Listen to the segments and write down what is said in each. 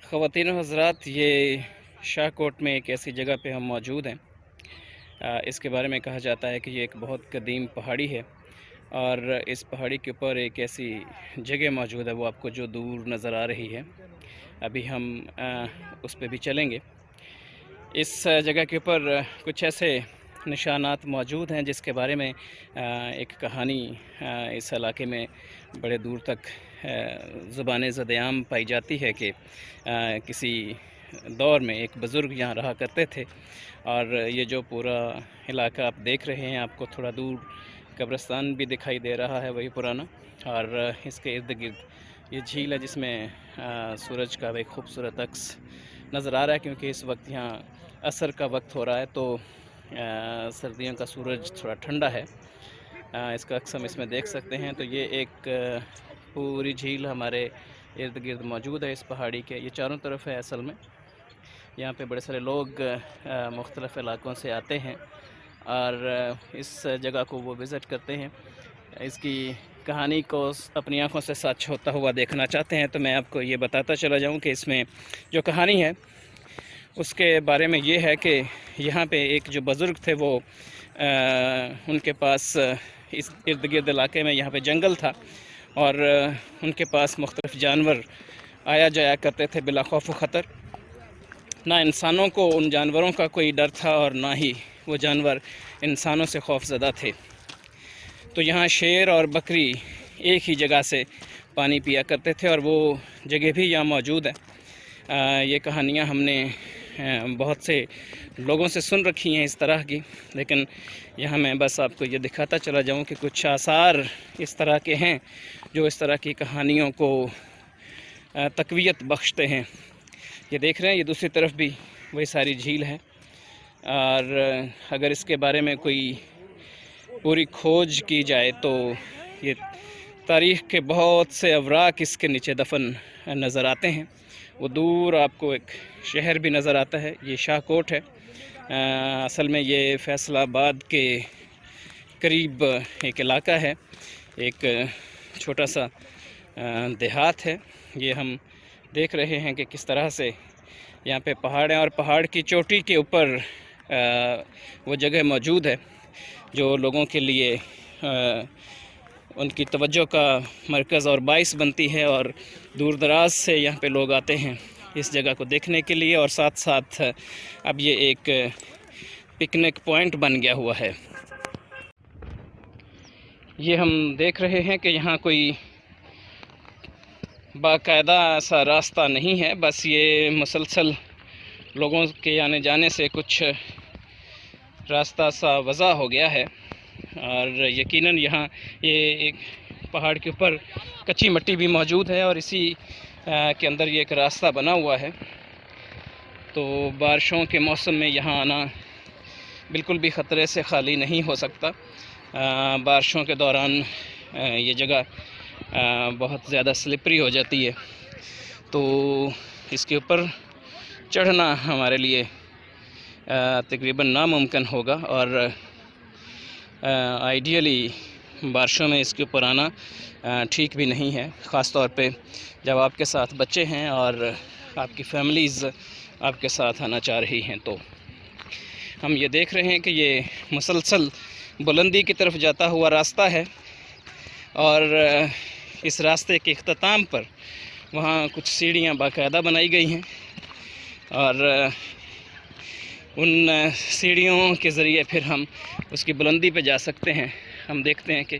ख़वातीन व हज़रात, ये शाहकोट में एक ऐसी जगह पे हम मौजूद हैं। इसके बारे में कहा जाता है कि ये एक बहुत कदीम पहाड़ी है और इस पहाड़ी के ऊपर एक ऐसी जगह मौजूद है, वो आपको जो दूर नज़र आ रही है। अभी हम उस पे भी चलेंगे। इस जगह के ऊपर कुछ ऐसे निशानात मौजूद हैं जिसके बारे में एक कहानी इस इलाके में बड़े दूर तक ज़ुबान ज़द-ए-आम पाई जाती है कि किसी दौर में एक बुज़ुर्ग यहाँ रहा करते थे। और ये जो पूरा इलाका आप देख रहे हैं, आपको थोड़ा दूर कब्रिस्तान भी दिखाई दे रहा है, वही पुराना। और इसके इर्द गिर्द ये झील है जिसमें सूरज का एक खूबसूरत अक्स नज़र आ रहा है, क्योंकि इस वक्त यहाँ असर का वक्त हो रहा है, तो सर्दियों का सूरज थोड़ा ठंडा है। इसका अक्स हम इसमें देख सकते हैं। तो ये एक पूरी झील हमारे इर्द गिर्द मौजूद है इस पहाड़ी के। ये चारों तरफ है असल में। यहाँ पे बड़े सारे लोग मुख्तलिफ़ इलाकों से आते हैं और इस जगह को वो विज़िट करते हैं। इसकी कहानी को अपनी आँखों से सच होता हुआ देखना चाहते हैं। तो मैं आपको ये बताता चला जाऊँ कि इसमें जो कहानी है उसके बारे में ये है कि यहाँ पे एक जो बुज़ुर्ग थे, वो उनके पास इस इर्द गिर्द इलाके में यहाँ पे जंगल था और उनके पास मुख्तलिफ़ जानवर आया जाया करते थे बिला खौफ व ख़तर। ना इंसानों को उन जानवरों का कोई डर था और ना ही वो जानवर इंसानों से खौफज़दा थे। तो यहाँ शेर और बकरी एक ही जगह से पानी पिया करते थे और वो जगह भी यहाँ मौजूद है। ये कहानियाँ हमने बहुत से लोगों से सुन रखी हैं इस तरह की, लेकिन यहाँ मैं बस आपको ये दिखाता चला जाऊँ कि कुछ आसार इस तरह के हैं जो इस तरह की कहानियों को तक़वियत बख्शते हैं। ये देख रहे हैं, ये दूसरी तरफ भी वही सारी झील है और अगर इसके बारे में कोई पूरी खोज की जाए तो ये तारीख़ के बहुत से अवराक इसके नीचे दफन नज़र आते हैं। वो दूर आपको एक शहर भी नज़र आता है, ये शाहकोट है। असल में ये फैसलाबाद के करीब एक इलाका है, एक छोटा सा देहात है। ये हम देख रहे हैं कि किस तरह से यहाँ पे पहाड़ हैं और पहाड़ की चोटी के ऊपर वो जगह मौजूद है जो लोगों के लिए उनकी तवज्जो का मरकज़ और बाइस बनती है और दूर दराज से यहाँ पे लोग आते हैं इस जगह को देखने के लिए। और साथ साथ अब ये एक पिकनिक पॉइंट बन गया हुआ है। ये हम देख रहे हैं कि यहाँ कोई बाकायदा ऐसा रास्ता नहीं है, बस ये मुसलसल लोगों के आने जाने से कुछ रास्ता सा वज़ा हो गया है। और यकीनन यहाँ ये एक पहाड़ के ऊपर कच्ची मिट्टी भी मौजूद है और इसी के अंदर ये एक रास्ता बना हुआ है। तो बारिशों के मौसम में यहाँ आना बिल्कुल भी ख़तरे से खाली नहीं हो सकता। बारिशों के दौरान ये जगह बहुत ज़्यादा स्लिपरी हो जाती है, तो इसके ऊपर चढ़ना हमारे लिए तकरीबन नामुमकिन होगा। और आइडियली बारिशों में इसके ऊपर आना ठीक भी नहीं है, ख़ास तौर पे जब आपके साथ बच्चे हैं और आपकी फैमिलीज़ आपके साथ आना चाह रही हैं। तो हम ये देख रहे हैं कि ये मुसलसल बुलंदी की तरफ जाता हुआ रास्ता है और इस रास्ते के इख्तिताम पर वहाँ कुछ सीढ़ियाँ बाकायदा बनाई गई हैं और उन सीढ़ियों के ज़रिए फिर हम उसकी बुलंदी पे जा सकते हैं। हम देखते हैं कि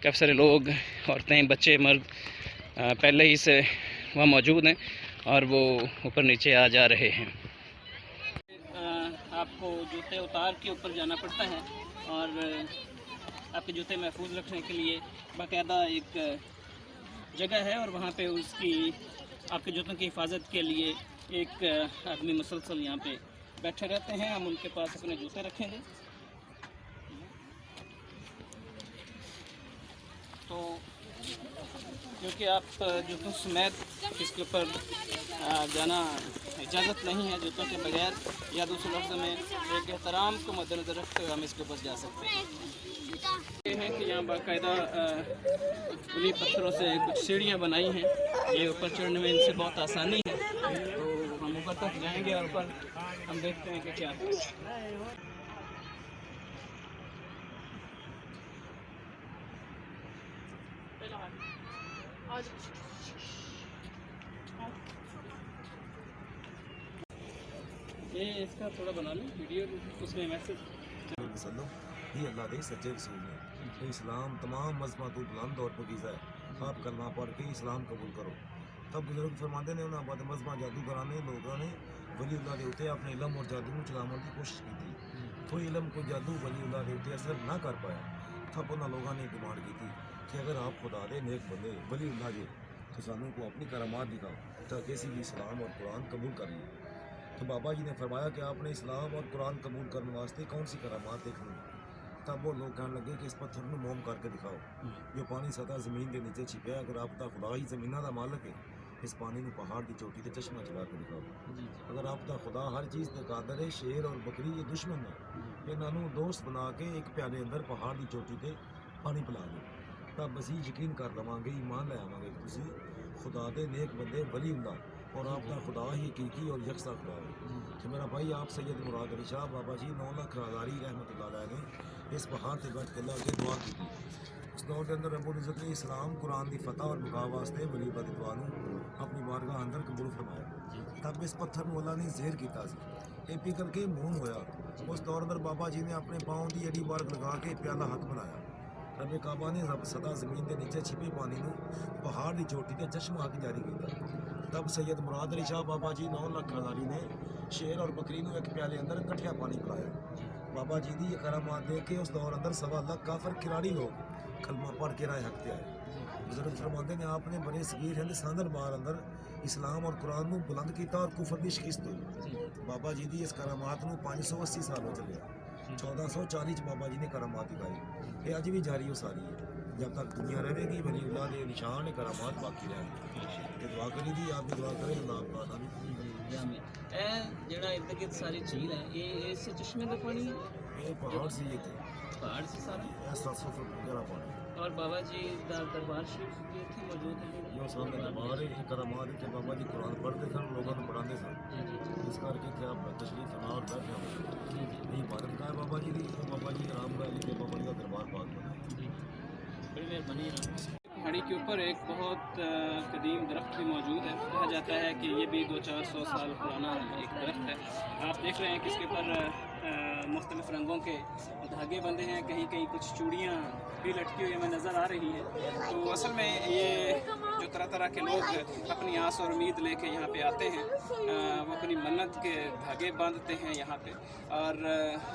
काफ़ी सारे लोग, औरतें, बच्चे, मर्द पहले ही से वहाँ मौजूद हैं और वो ऊपर नीचे आ जा रहे हैं। आपको जूते उतार के ऊपर जाना पड़ता है और आपके जूते महफूज रखने के लिए बाकायदा एक जगह है और वहाँ पे उसकी आपके जूतों की हिफाजत के लिए एक आदमी मुसलसल यहाँ पे बैठे रहते हैं। हम उनके पास अपने जूते रखेंगे। तो क्योंकि आप जूतों समेत इसके ऊपर जाना इजाज़त नहीं है जूतों के बगैर, या दूसरे लफ्ज़ में एक एहतराम को मद्देनज़र रखते हुए हम इसके ऊपर जा सकते हैं। ये है कि यहाँ बाकायदा उन्हीं पत्थरों से कुछ सीढ़ियाँ बनाई हैं, ये ऊपर चढ़ने में इनसे बहुत आसानी है। तो हम ऊपर तक जाएंगे और ऊपर हम देखते हैं कि क्या है। ये इसका थोड़ा बना लो वीडियो, उसमें मैसेज वसल्लम ही अल्लाह के सच्चे रसूल हैं। तो इस्लाम तमाम मजमा तो बुलंद और पकीज़ा है। आप कलमा पढ़ के इस्लाम कबूल करो। तब बुजुर्ग फरमाते ने उन्होंने बाद मजमा जादू कराने लोगों ने वली उल्लाह के उत्ते अपने इलम और जादू को चलाने की कोशिश की थी। कोई इलम को जादू वली उल्लाह के उत्ते असर ना कर पाया। तब उन्होंने लोगों ने डिमांड की थी कि अगर आप खुदा दे नेक बंदे वली उल्लाह के तो सानू को अपनी करामात दिखाओ ताकि किसी भी इस्लाम और कुरान कबूल कर लिए। तो बाबा जी ने फरमाया कि आपने इस्लाम और कुरान कबूल करने वास्ते कौन सी करामात देखनी। तब वो लोग कहने लगे कि इस पत्थर में मोम करके दिखाओ जो पानी सतह ज़मीन के नीचे छिपा है। अगर आप दा खुदा ही ज़मीन का मालक है इस पानी में पहाड़ की चोटी से चश्मा चला के दिखाओ। अगर आप दा खुदा हर चीज़ के कादर है, शेर और बकरी ये दुश्मन है, इन्हों दोस्त बना के एक प्याले अंदर पहाड़ की चोटी से पानी पिला दो। तब ਅਸੀਂ यकीन कर लवांगे, ईमान ले आवांगे कि तुसी खुदा दे नेक बंदे वली उल्लाह और आपका खुदा ही हकीकी और यकसा खुदा है। तो मेरा भाई आप सैयद मुराद अली शाह बाबा जी 9 लाख हज़ारी रहमतुल्लाह ने इस पहाड़ से बैठ के अल्लाह के दुआ की थी। उस दौर के अंदर रब्बुल इज़्ज़त ने इस्लाम कुरान की फतह और मुका वास्ते वली उल्लाह की दुआ अपनी बारगाह अंदर कबूल फरमाया। तब इस पत्थर में अल्लाह ने ज़ेर किया ये पिघल के मून होया। उस दौर अंदर बाबा जी ने अपने पाँव की एडी बार लगा के प्याला हथ बनाया। रब काबा ने रब सदा ज़मीन के नीचे छिपे पानी को पहाड़ की चोटी से चश्मा आके जारी किया। तब सैयद मुराद अली शाह बाबा जी 9 लाख हज़ारी ने शेर और बकरी को एक प्याले अंदर कट्ठिया पानी पिलाया। बाबा जी की ये करामात देख के उस दौर अंदर 1.25 लाख काफर किराड़ी लोग कलमा पढ़ के राय हक पे आए। बुजुर्ग फरमाते ने आपने बड़े सगीर हिंद सांदर बार अंदर इस्लाम और कुरान को बुलंद किया और कुफर की शिकस्त हुई। बाबा जी की इस करामात को 580 साल हो चले। 1440 बाबा जी ने करामात दिखाई। ये अज भी जारी हो सारी है। जब तक दुनिया रहेगी वली उल्लाह के निशान करामात बाकी रहेंगे। दुआ करी दी आप भी दुआ करें अल्लाह ताला भी। ਜਿਹੜਾ इर्द गिर्द सारी झील है ये इस चश्मे का पानी है, ये पहाड़ से ये थे पहाड़ से सारा। 700 फुट गहरा पानी। और बाबा जी दरबार शरीफ भी इतनी मौजूद है। जो सामने दरबार है ये करामात है कि बाबा जी कुरान पढ़ते सन लोगों को पढ़ाते सन। इस करके क्या तशरीफ फरमा और बैठे हो ये इबादत का है बाबा जी की। तो बाबा जी आराम का लिए बाबा जी का दरबार पाक बना। बड़ी मेहरबानी है। पहाड़ी के ऊपर एक बहुत कदीम दरख्त भी मौजूद है। कहा जाता है कि ये भी 200-400 साल पुराना एक दरख्त है। आप देख रहे हैं कि इसके ऊपर मुख्तलिफ़ रंगों के धागे बंधे हैं, कहीं कहीं कुछ चूड़ियाँ भी लटकी हुई हमें नज़र आ रही हैं। तो असल में ये जो तरह तरह के लोग अपनी आस और उम्मीद लेके यहाँ पे आते हैं वो अपनी मन्नत के धागे बांधते हैं यहाँ पे और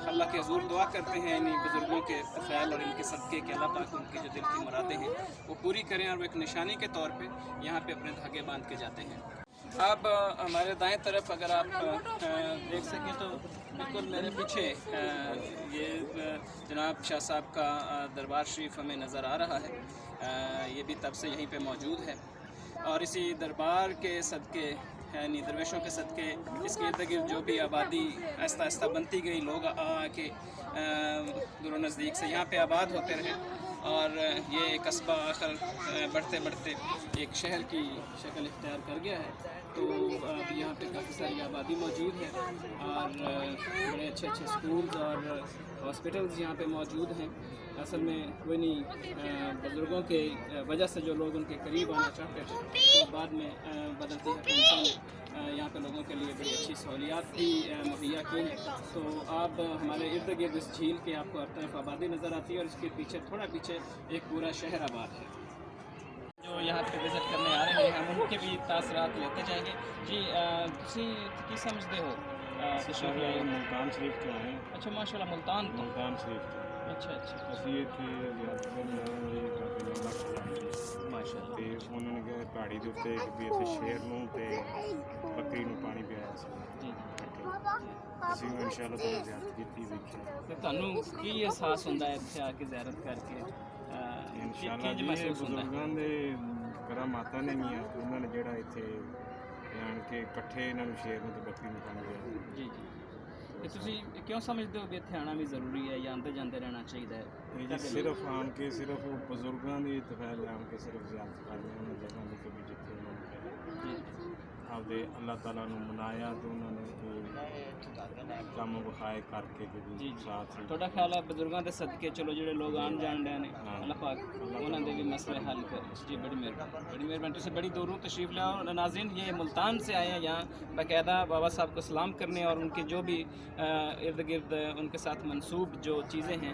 अल्लाह के हज़ूर दुआ करते हैं इन बुज़ुर्गों के फ़ैल और इनके सदक़े के अल्लाह पाक उनकी जो दिल की मुरादें हैं वो पूरी करें और वो एक निशानी के तौर पे यहाँ पे अपने धागे बांध के जाते हैं। अब हमारे दाएं तरफ अगर आप देख सकें तो बिल्कुल मेरे पीछे ये जनाब शाह साहब का दरबार शरीफ हमें नज़र आ रहा है। ये भी तब से यहीं पे मौजूद है और इसी दरबार के सदक़े यानी दरवेशों के सदक़े इसके इर्द गिर्द जो भी आबादी आहिस्ता आहिस्ता बनती गई, लोग आके दूर नज़दीक से यहाँ पे आबाद होते रहे और ये कस्बा आखिर बढ़ते बढ़ते एक शहर की शक्ल इख्तियार कर गया है। तो अब यहाँ पे काफ़ी सारी आबादी मौजूद है और बड़े अच्छे अच्छे स्कूल्स और हॉस्पिटल्स यहाँ पे मौजूद हैं। असल में वही बुज़ुर्गों के वजह से जो लोग उनके करीब आना चाहते थे तो बाद में बदलती हुकूमतों ने यहाँ पे लोगों के लिए बड़ी अच्छी सहूलियात भी मुहैया की हैं। तो आप हमारे इर्द गिर्द इस झील के आपको हर तरफ आबादी नज़र आती है और इसके पीछे थोड़ा पीछे एक पूरा शहर आबाद है। जो यहाँ पे विज़िट करने आ रहे हैं हम उनके भी तासरात लेते जाएंगे। जी तुसी की समझते हो मुल्तान शरीफ तो हैं। अच्छा माशाल्लाह मुल्तान तो मुल्तान शरीफ तो अच्छा अच्छा ਅਸੀਂ ਇੱਥੇ ਜ਼ਿਆਦਾਤਰ माशाल्लाह ਤੇ ਉਹਨਾਂ ਨੇ ਕਿਹਾ ਪਹਾੜੀ ਦੇ ਉੱਤੇ ਵੀ ਅਸੀਂ ਸ਼ੇਰ ਨੂੰ ਤੇ ਬੱਕਰੀ ਨੂੰ ਪਾਣੀ ਪਿਆਇਆ ਸੀ। जी ਅਸੀਂ ਇਨਸ਼ਾਅੱਲਾ ਤੋਂ ਜ਼ਿਆਦਤ ਕੀਤੀ ਵੇਖਿਆ। ਤੇ ਤੁਹਾਨੂੰ ਕੀ ਅਹਿਸਾਸ ਹੁੰਦਾ ਹੈ ਇੱਥੇ ਆ ਕੇ ਜ਼ਿਆਰਤ ਕਰਕੇ ਇਨਸ਼ਾਅੱਲਾ ਜੀ ਇਹ ਬਜ਼ੁਰਗਾਂ ਦੇ ਕਰਾਮਾਤਾਂ ਨੇ ਗੀਆਂ ਉਹਨਾਂ ਨੇ ਜਿਹੜਾ ਇੱਥੇ ਆਣ ਕੇ ਇਕੱਠੇ ਇਹਨਾਂ ਨੂੰ ਸ਼ੇਰ ਨੂੰ ਤੇ ਬੱਕਰੀ ਨੂੰ ਪਾਣੀ ਪਿਆਇਆ। ਜੀ ਜੀ ਤੇ ਤੁਸੀਂ ਕਿਉਂ ਸਮਝਦੇ ਹੋ ਵੀ ਇੱਥੇ ਆਉਣਾ ਵੀ ਜ਼ਰੂਰੀ ਹੈ ਜਾਂ ਆਉਂਦੇ ਜਾਂਦੇ ਰਹਿਣਾ ਚਾਹੀਦਾ ਹੈ? ਇਹ ਜੀ ਸਿਰਫ ਆਣ ਕੇ ਸਿਰਫ ਉਹ ਬਜ਼ੁਰਗਾਂ ਦੀ ਤਫੈਲ ਆਣ ਕੇ ਸਿਰਫ ਜ਼ਿਆਰਤ ਕਰਨੀ ਉਹਨਾਂ ਜਗ੍ਹਾ ਦੀ ਕਿ ਵੀ ਜਿੱਥੇ ਉਹਨਾਂ ਨੂੰ ਜੀ ਆਪਦੇ ਅੱਲਾਹ ਤਾਲਾ ਨੂੰ ਮਨਾਇਆ ਤੇ ਉਹਨਾਂ ਨੇ ਕੰਮ ਵਿਖਾਏ ਕਰਕੇ ਜੀ। ਸਾਥ ਤੁਹਾਡਾ ਖਿਆਲ ਹੈ ਬਜ਼ੁਰਗਾਂ ਦੇ ਸਦਕੇ ਚਲੋ ਜਿਹੜੇ ਲੋਕ ਆਉਣ ਜਾਣ ਰਹੇ ਨੇ ਅੱਲਾਹ ਪਾਕ ਉਹਨਾਂ ਦੇ भी मसले हल कर। जी बड़ी मेहरबानी तुझसे बड़ी दूरों तशरीफ़ लाओ। और नाज़रीन ये मुल्तान से आए हैं यहाँ बाकायदा बाबा साहब को सलाम करने और उनके जो भी इर्द गिर्द उनके साथ मंसूब जो चीज़ें हैं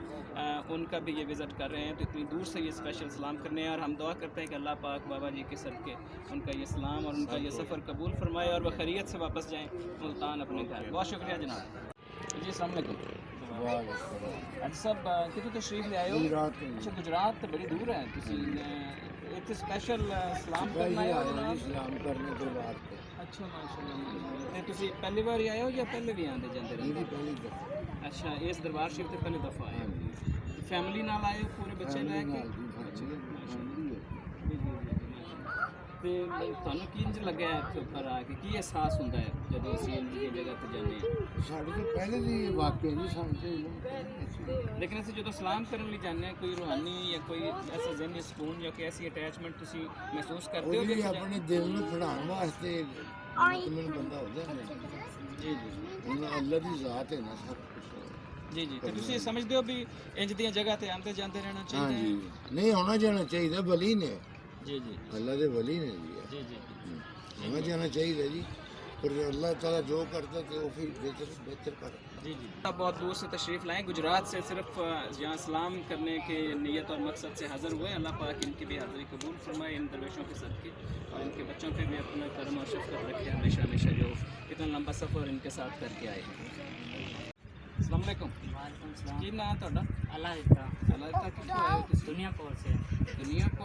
उनका भी ये विज़िट कर रहे हैं। तो इतनी दूर से ये स्पेशल सलाम करने हैं और हम दुआ करते हैं कि अल्लाह पाक बाबा जी के सदके उनका ये सलाम और उनका ये सफ़र कबूल फरमाए और वह खैरियत से वापस जाएँ मुल्तान अपने घर। बहुत शुक्रिया जनाब जी। अस्सलाम वालेकुम। ਅੱਜ ਸਭ ਕਿਤੋਂ ਤਸ਼ਰੀਫ ਲੈ ਆਏ ਹੋ? ਅੱਛਾ ਗੁਜਰਾਤ ਤੇ ਬੜੀ ਦੂਰ ਹੈ ਤੁਸੀਂ ਇੱਥੇ ਸਪੈਸ਼ਲ ਸਲਾਮ ਕਰਨ ਆਏ ਹੋ ਜਨਾਬ? ਸਲਾਮ ਕਰਨੇ ਤੋਂ ਬਾਅਦ ਅੱਛਾ ਮਾਸ਼ਾਅੱਲਾ। ਤੇ ਤੁਸੀਂ ਪਹਿਲੀ ਵਾਰ ਹੀ ਆਏ ਹੋ ਜਾਂ ਪਹਿਲੇ ਵੀ ਆਉਂਦੇ ਜਾਂਦੇ ਰਹੇ? ਪਹਿਲੀ ਦਫਾ ਅੱਛਾ ਇਸ ਦਰਬਾਰ ਸ਼ਰੀਫ ਤੇ ਪਹਿਲੀ ਦਫਾ ਆਏ ਹੋ? ਫੈਮਿਲੀ ਨਾਲ ਆਏ ਹੋ ਪੂਰੇ ਬੱਚੇ ਲੈ ਕੇ? ਤੇ ਤੁਹਾਨੂੰ ਕੀ ਇੰਜ ਲੱਗਿਆ ਇੱਥੇ ਉੱਪਰ ਆ ਕੇ ਕੀ ਅਹਿਸਾਸ ਹੁੰਦਾ ਹੈ ਜਦੋਂ ਅਸੀਂ ਇੰਜ ਦੀ ਜਗ੍ਹਾ ਤੇ ਜਾਂਦੇ ਹਾਂ? ਸਾਡੇ ਤੋਂ ਪਹਿਲੇ ਦੀ ਵਾਕਿਆ ਜੀ ਸਾਨੂੰ ਲੇਕਿਨ ਅਸੀਂ ਜਦੋਂ ਸਲਾਮ ਕਰਨ ਲਈ ਜਾਂਦੇ ਹਾਂ ਕੋਈ ਰੂਹਾਨੀ ਜਾਂ ਕੋਈ ਐਸਾ ਜ਼ਿਹਨੀ ਸਕੂਨ ਜਾਂ ਕੋਈ ਐਸੀ ਅਟੈਚਮੈਂਟ ਤੁਸੀਂ ਮਹਿਸੂਸ ਕਰਦੇ ਹੋ? ਉਹਦੀ ਆਪਣੇ ਦਿਲ ਨੂੰ ਖੜਾਉਣ ਵਾਸਤੇ ਮੁਤਮਿਨ ਬੰਦਾ ਹੋ ਜਾਂਦਾ ਜੀ ਉਹਨਾਂ ਅੱਲਾ ਦੀ ਜ਼ਾਤ ਹੈ ਨਾ ਸਭ ਕੁਝ। ਜੀ ਤੇ ਤੁਸੀਂ ਸਮਝਦੇ ਹੋ ਵੀ ਇੰਜ ਦੀਆਂ ਜਗ੍ਹਾ ਤੇ ਆਉਂਦੇ ਜਾਂਦੇ ਰਹਿਣਾ ਚਾਹੀਦਾ ਹੈ? ਹਾਂਜੀ ਨਹੀਂ ਆਉਣਾ ਜਾਣਾ ਚਾਹੀਦਾ ਵਲੀ ਨੇ ਜੀ ਅੱਲਾ ਦੇ ਵਲੀ ਨੇ ਜੀ ਆਉਣਾ ਜਾਣਾ ਚਾਹੀਦਾ ਜੀ पर अल्लाह ताला जो करता तो वो फिर बेहतर कर। जी बहुत दूर से तशरीफ़ लाएँ गुजरात से सिर्फ यहाँ सलाम करने के नीयत और मकसद से हाज़िर हुए। अल्लाह पाक इनकी भी हाज़िरी कबूल फरमाए इन दरवेशों के सदके और इनके बच्चों पे भी अपना करम और शफ़क़त रखे हमेशा हमेशा जो इतना लंबा सफ़र इनके साथ करके आए। अस्सलाम वालेकुम। की नाम ਤੁਹਾਡਾ? अल्लाह दिता अल्लाह तक कितने आए हो तुसी? दुनिया कोल से दुनिया को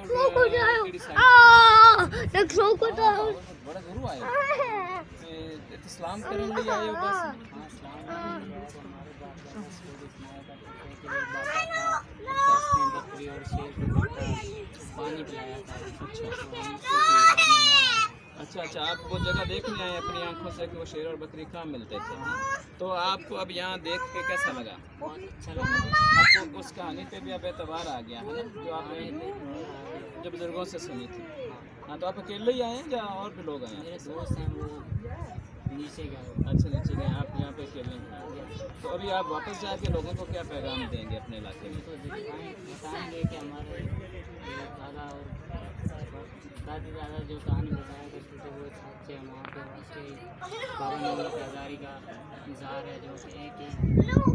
ਕਿਹੜੀ ਸਾਈਡ? बड़ा दूर आए हो ਤੇ ਸਲਾਮ ਕਰਨ ਲਈ ਆਏ ਹੋ ਬਸ? हाँ सलाम हमारे बाप का मसूद इस्माइल का कुत्ते के लिए बाबा का बकरी और शेर को पानी पिलाया था। अच्छा आप वो जगह देखने आए अपनी आंखों से कि वो शेर और बकरी कहाँ मिलते थे। तो आपको अब यहाँ देख के कैसा लगा? बहुत अच्छा लगा। आपको उस कहानी पे भी अब एतबार आ गया है ना जो आपने जो बुजुर्गों से सुनी थी? हाँ तो आप अकेले ही आए हैं या और भी लोग आए हैं? मेरे दोस्त हैं वो नीचे गए। अच्छा नीचे गए आप यहाँ पे अकेले हैं। तो अभी आप वापस जाके लोगों को क्या पैगाम देंगे अपने इलाके में? तो बताएंगे कि हमारे दादा और दादी दादा जो कहानी बताया करते थे वो सच्चे हैं। वहाँ पे वाकई बाबा नंबर हज़ारी का इंतज़ार है जो कि एक ही साल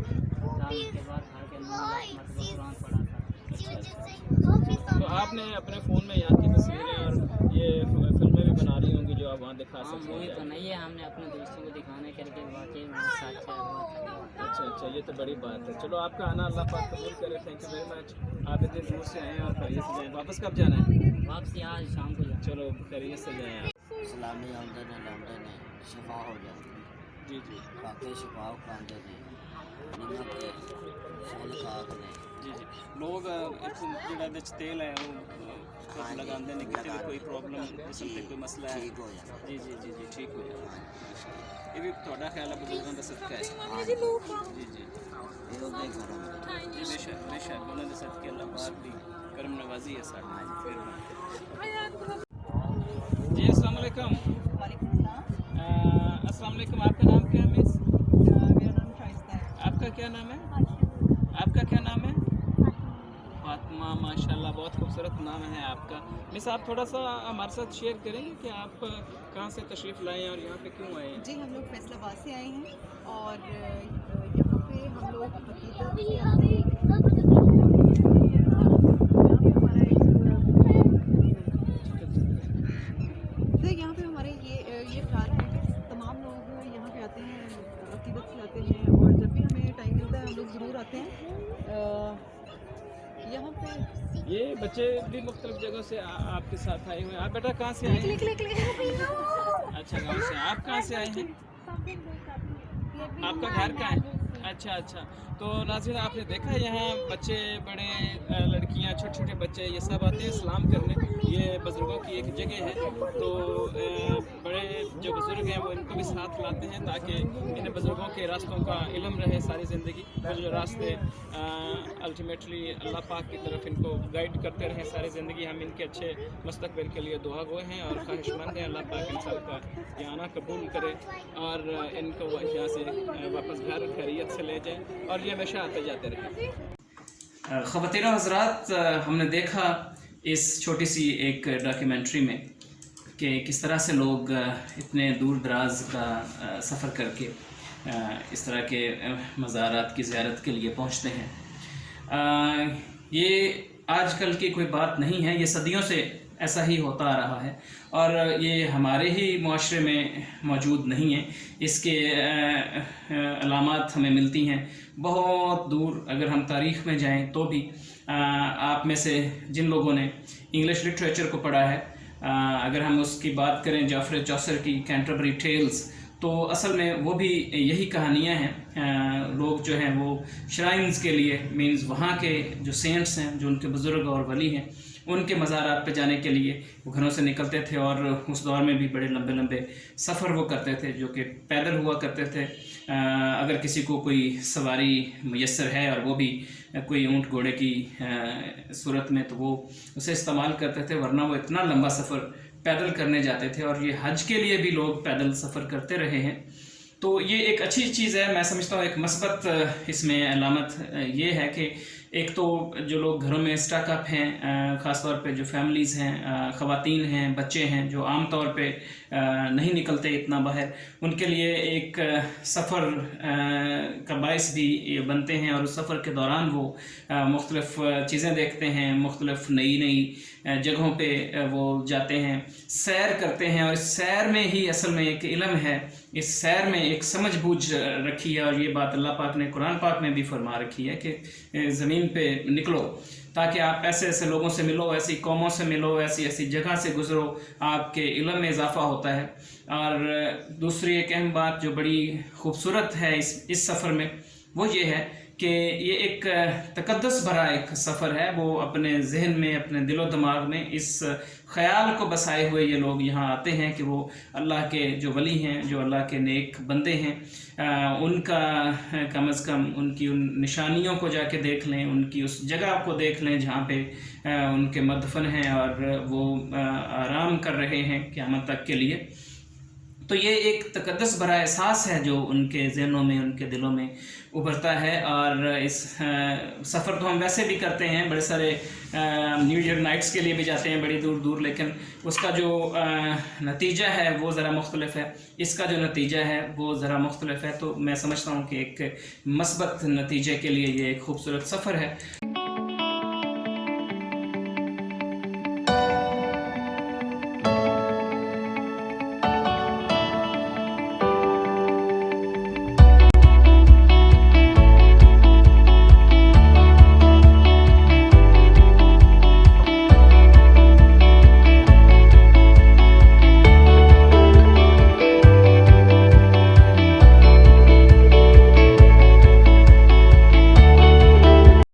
के बाद खा के 9 लाख मरतबा कुरान पढ़ा था। तो आपने अपने फ़ोन में यहाँ की तस्वीरें और ये फिल्में भी बना रही होंगी जो आप वहाँ दिखा हाँ सकते मूवी हैं? बनाई है हमने अपने दोस्तों को दिखाने के लिए वाकई बहुत सच है बहुत। अच्छा ये तो बड़ी बात है। चलो आपका आना अल्लाह पाक कबूल करे। Thank you very much. आप इतने दूर से आए हैं और खैरियत से जाएँ। वापस कब जाना है? वापस यहाँ शाम को जाए। चलो खैरियत से जाएँ आप। सलामी आमदे ने लामदे ने शफा हो जाए जी बाकी शफा खाते ने नमक के फल खाक ने जी लोग ਜਿਹੜਾ ਵਿੱਚ ਤੇਲ ਹੈ ਉਹ ਲਗਾਉਂਦੇ ਨੇ ਕਿਤੇ ਵੀ ਕੋਈ ਪ੍ਰੋਬਲਮ ਜਿਸਮ ਤੇ ਕੋਈ ਮਸਲਾ ਹੈ ठीक हो जाए। ਜੀ ਠੀਕ ਹੋ ਜਾਂਦਾ। ਇਹ ਵੀ ਤੁਹਾਡਾ ਖਿਆਲ ਹੈ ਬਜ਼ੁਰਗਾਂ ਦਾ ਸਦਕਾ ਹੈ? ਜੀ ये उनके घरों में बेशक ਉਹਨਾਂ ਦੇ ਸਦਕੇ ਅੱਲਾਹ ਪਾਕ ਦੀ ਕਰਮ ਨਵਾਜ਼ੀ ਹੈ ਸਾਡੀ। ਫਿਰ जी अस्सलाम वालेकुम। अस्सलाम वालेकुम। आपका नाम क्या है मिस? मेरा नाम शाइस्ता है। आपका क्या नाम है? आपका क्या नाम है? फातिमा माशाल्लाह बहुत खूबसूरत नाम है आपका। मिस आप थोड़ा सा हमारे साथ शेयर करेंगे कि आप कहाँ से तशरीफ़ लाए हैं और यहाँ पे क्यों आए हैं? जी हम लोग फैसलाबाद से आए हैं और यहाँ पे हम लोग हकीकत से तो यहाँ पे हमारे ये ख्याल है कि तमाम लोग यहाँ पे आते हैं अकीदत से आते हैं और जब भी हमें टाइम मिलता है हम लोग ज़रूर आते हैं यहाँ पे। ये बच्चे भी मुख्तलिफ जगहों से आपके साथ आए हुए हैं। आप बेटा कहाँ से आए हैं? अच्छा गाँव से। आप कहाँ से आए हैं? आपका घर कहाँ है? अच्छा तो नाज़रीन आपने देखा यहाँ बच्चे बड़े लड़कियाँ छोटे छोटे बच्चे ये सब आते हैं सलाम करने। ये बुज़ुर्गों की एक जगह है तो बड़े जो बुज़ुर्ग हैं वो इनको भी साथ लाते हैं ताकि इन बुज़ुर्गों के रास्तों का इल्म रहे सारी ज़िंदगी, वो जो रास्ते अल्टीमेटली अल्लाह पाक की तरफ इनको गाइड करते रहें सारी ज़िंदगी। हम इनके अच्छे मुस्तक़बिल के लिए दुआ गो हैं और ख्वाहिशमंद हैं अल्लाह पाक इन सब का ये आना कबूल करे और इनको यहाँ से वापस घर खैरियत से ले जाए और ये हमेशा आते जाते रहें। ख़वातीन व हज़रात, हमने देखा इस छोटी सी एक डॉक्यूमेंट्री में कि किस तरह से लोग इतने दूर दराज का सफ़र करके इस तरह के मज़ारात की ज़ियारत के लिए पहुँचते हैं। ये आजकल की कोई बात नहीं है, ये सदियों से ऐसा ही होता आ रहा है और ये हमारे ही मुआशरे में मौजूद नहीं है। इसके अलामात हमें मिलती हैं बहुत दूर, अगर हम तारीख़ में जाएं तो भी। आप में से जिन लोगों ने इंग्लिश लिटरेचर को पढ़ा है, अगर हम उसकी बात करें जॉफ्रे चौसर की कैंटरबरी टेल्स, तो असल में वो भी यही कहानियाँ हैं। लोग जो हैं वो श्राइन्स के लिए, मीन्स वहाँ के जो सेंट्स हैं, जो उनके बुज़ुर्ग और वली हैं, उनके मज़ारात पे जाने के लिए वो घरों से निकलते थे और उस दौर में भी बड़े लंबे लंबे सफ़र वो करते थे जो कि पैदल हुआ करते थे। अगर किसी को कोई सवारी मुयस्सर है और वो भी कोई ऊँट घोड़े की सूरत में, तो वो उसे इस्तेमाल करते थे, वरना वो इतना लंबा सफ़र पैदल करने जाते थे। और ये हज के लिए भी लोग पैदल सफ़र करते रहे हैं। तो ये एक अच्छी चीज़ है, मैं समझता हूँ। एक मस्बत इसमें अलामत ये है कि एक तो जो लोग घरों में स्टक अप हैं, ख़ास तौर पे जो फैमिलीज़ हैं, ख़वातीन हैं, बच्चे हैं जो आम तौर पे नहीं निकलते इतना बाहर, उनके लिए एक सफ़र का बायस भी बनते हैं और उस सफ़र के दौरान वो मुख्तलिफ़ चीज़ें देखते हैं, मुख्तलिफ़ नई नई जगहों पे वो जाते हैं, सैर करते हैं। और इस सैर में ही असल में एक इल्म है, इस सैर में एक समझ बूझ रखी है। और ये बात अल्लाह पाक ने कुरान पाक में भी फरमा रखी है कि ज़मीन पे निकलो ताकि आप ऐसे ऐसे लोगों से मिलो, ऐसी कौमों से मिलो, ऐसी ऐसी जगह से गुज़रो, आपके इल्म में इजाफ़ा होता है। और दूसरी एक अहम बात जो बड़ी खूबसूरत है इस सफ़र में, वो ये है कि ये एक तकद्दुस भरा एक सफ़र है। वो अपने जहन में, अपने दिलो दिमाग में इस ख़याल को बसाए हुए ये लोग यहाँ आते हैं कि वो अल्लाह के जो वली हैं, जो अल्लाह के नेक बंदे हैं, उनका कम अज़ कम उनकी उन निशानियों को जाके देख लें, उनकी उस जगह को देख लें जहाँ पे उनके मदफन हैं और वो आराम कर रहे हैं क़यामत तक के लिए। तो ये एक तकद्दुस भरा एहसास है जो उनके ज़हनों में, उनके दिलों में उभरता है। और इस सफ़र तो हम वैसे भी करते हैं, बड़े सारे न्यू ईयर नाइट्स के लिए भी जाते हैं बड़ी दूर दूर, लेकिन उसका जो नतीजा है वो ज़रा मुख्तलिफ है, इसका जो नतीजा है वो ज़रा मुख्तलिफ है। तो मैं समझता हूँ कि एक मस्बत नतीजे के लिए ये एक खूबसूरत सफ़र है।